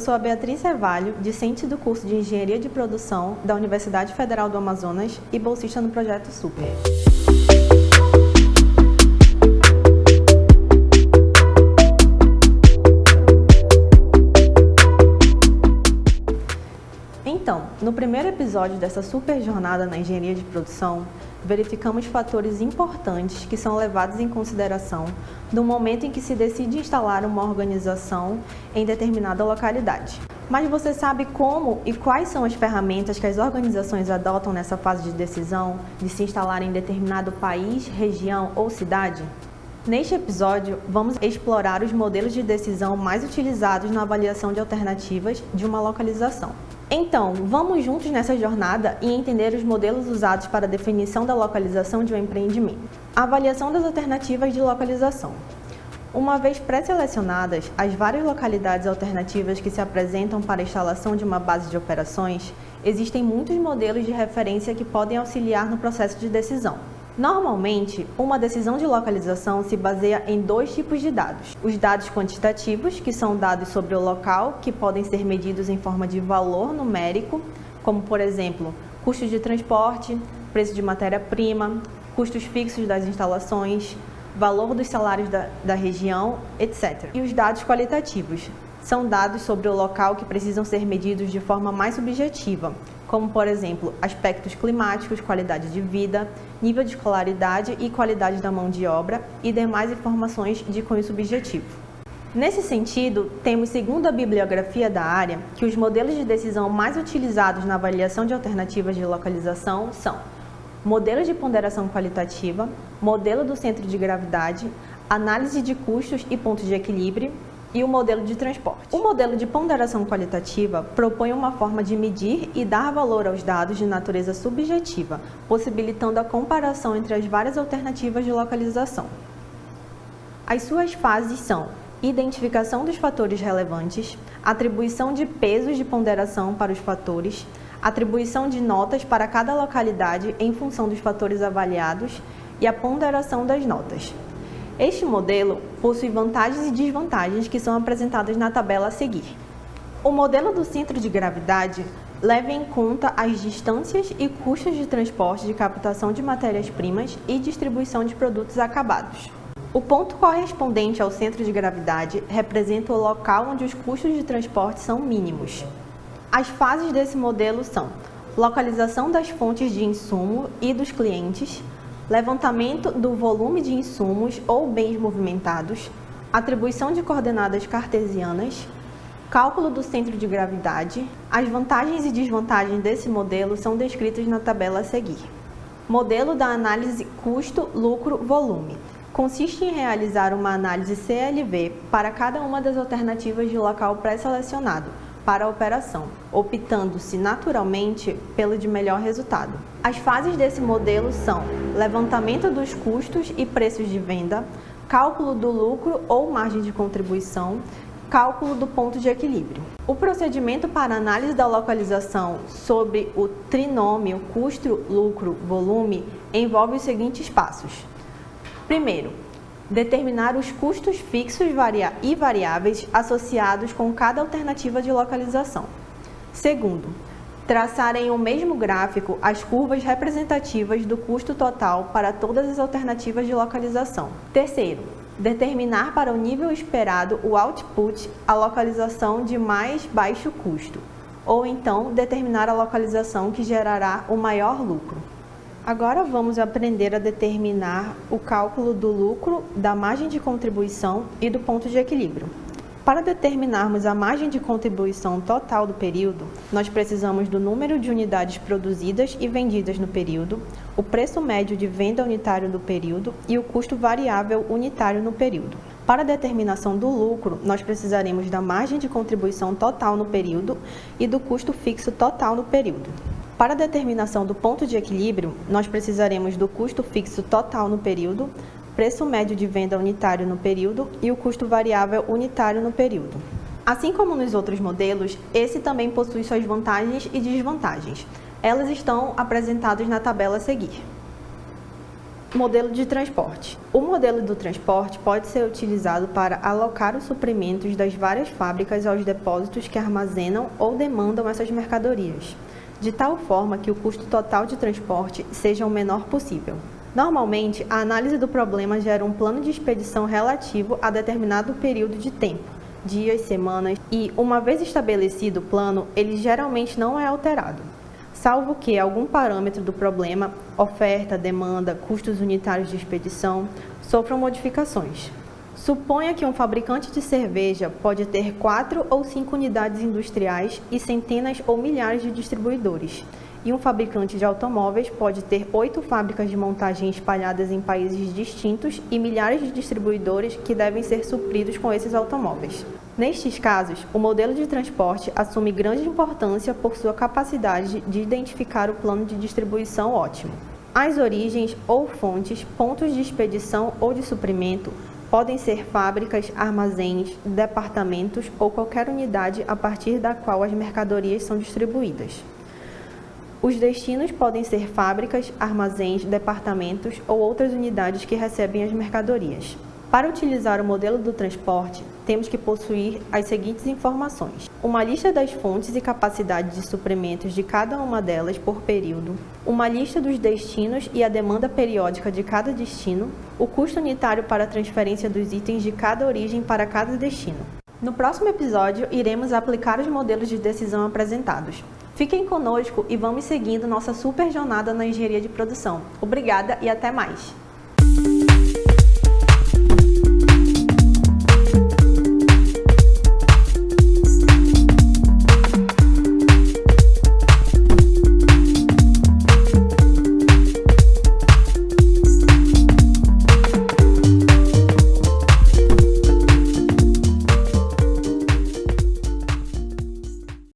sou a Beatriz Cevalho, discente do curso de Engenharia de Produção da Universidade Federal do Amazonas e bolsista no Projeto Super. Então, no primeiro episódio dessa super jornada na engenharia de produção, verificamos fatores importantes que são levados em consideração no momento em que se decide instalar uma organização em determinada localidade. Mas você sabe como e quais são as ferramentas que as organizações adotam nessa fase de decisão de se instalar em determinado país, região ou cidade? Neste episódio, vamos explorar os modelos de decisão mais utilizados na avaliação de alternativas de uma localização. Então, vamos juntos nessa jornada e entender os modelos usados para a definição da localização de um empreendimento. A avaliação das alternativas de localização. Uma vez pré-selecionadas as várias localidades alternativas que se apresentam para a instalação de uma base de operações, existem muitos modelos de referência que podem auxiliar no processo de decisão. Normalmente, uma decisão de localização se baseia em dois tipos de dados. Os dados quantitativos, que são dados sobre o local, que podem ser medidos em forma de valor numérico, como por exemplo, custos de transporte, preço de matéria-prima, custos fixos das instalações, valor dos salários da região, etc. E os dados qualitativos são dados sobre o local que precisam ser medidos de forma mais subjetiva, como, por exemplo, aspectos climáticos, qualidade de vida, nível de escolaridade e qualidade da mão de obra e demais informações de cunho subjetivo. Nesse sentido, temos, segundo a bibliografia da área, que os modelos de decisão mais utilizados na avaliação de alternativas de localização são modelo de ponderação qualitativa, modelo do centro de gravidade, análise de custos e pontos de equilíbrio, e o modelo de transporte. O modelo de ponderação qualitativa propõe uma forma de medir e dar valor aos dados de natureza subjetiva, possibilitando a comparação entre as várias alternativas de localização. As suas fases são identificação dos fatores relevantes, atribuição de pesos de ponderação para os fatores, atribuição de notas para cada localidade em função dos fatores avaliados e a ponderação das notas. Este modelo possui vantagens e desvantagens que são apresentadas na tabela a seguir. O modelo do centro de gravidade leva em conta as distâncias e custos de transporte de captação de matérias-primas e distribuição de produtos acabados. O ponto correspondente ao centro de gravidade representa o local onde os custos de transporte são mínimos. As fases desse modelo são localização das fontes de insumo e dos clientes, levantamento do volume de insumos ou bens movimentados, atribuição de coordenadas cartesianas, cálculo do centro de gravidade. As vantagens e desvantagens desse modelo são descritas na tabela a seguir. Modelo da análise custo-lucro-volume. Consiste em realizar uma análise CLV para cada uma das alternativas de local pré-selecionado para a operação, optando-se naturalmente pelo de melhor resultado. As fases desse modelo são levantamento dos custos e preços de venda, cálculo do lucro ou margem de contribuição, cálculo do ponto de equilíbrio. O procedimento para análise da localização sobre o trinômio custo, lucro, volume envolve os seguintes passos. Primeiro, determinar os custos fixos e variáveis associados com cada alternativa de localização. Segundo, traçar em um mesmo gráfico as curvas representativas do custo total para todas as alternativas de localização. Terceiro, determinar para o nível esperado o output, a localização de mais baixo custo, ou então determinar a localização que gerará o maior lucro. Agora vamos aprender a determinar o cálculo do lucro, da margem de contribuição e do ponto de equilíbrio. Para determinarmos a margem de contribuição total do período, nós precisamos do número de unidades produzidas e vendidas no período, o preço médio de venda unitário do período e o custo variável unitário no período. Para a determinação do lucro, nós precisaremos da margem de contribuição total no período e do custo fixo total no período. Para a determinação do ponto de equilíbrio, nós precisaremos do custo fixo total no período, preço médio de venda unitário no período e o custo variável unitário no período. Assim como nos outros modelos, esse também possui suas vantagens e desvantagens. Elas estão apresentadas na tabela a seguir. Modelo de transporte. O modelo do transporte pode ser utilizado para alocar os suprimentos das várias fábricas aos depósitos que armazenam ou demandam essas mercadorias, de tal forma que o custo total de transporte seja o menor possível. Normalmente, a análise do problema gera um plano de expedição relativo a determinado período de tempo, dias, semanas, e, uma vez estabelecido o plano, ele geralmente não é alterado, salvo que algum parâmetro do problema, oferta, demanda, custos unitários de expedição, sofram modificações. Suponha que um fabricante de cerveja pode ter 4 ou 5 unidades industriais e centenas ou milhares de distribuidores, e um fabricante de automóveis pode ter 8 fábricas de montagem espalhadas em países distintos e milhares de distribuidores que devem ser supridos com esses automóveis. Nestes casos, o modelo de transporte assume grande importância por sua capacidade de identificar o plano de distribuição ótimo. As origens ou fontes, pontos de expedição ou de suprimento podem ser fábricas, armazéns, departamentos ou qualquer unidade a partir da qual as mercadorias são distribuídas. Os destinos podem ser fábricas, armazéns, departamentos ou outras unidades que recebem as mercadorias. Para utilizar o modelo do transporte, temos que possuir as seguintes informações: uma lista das fontes e capacidade de suprimentos de cada uma delas por período, uma lista dos destinos e a demanda periódica de cada destino, o custo unitário para a transferência dos itens de cada origem para cada destino. No próximo episódio, iremos aplicar os modelos de decisão apresentados. Fiquem conosco e vamos seguindo nossa super jornada na engenharia de produção. Obrigada e até mais!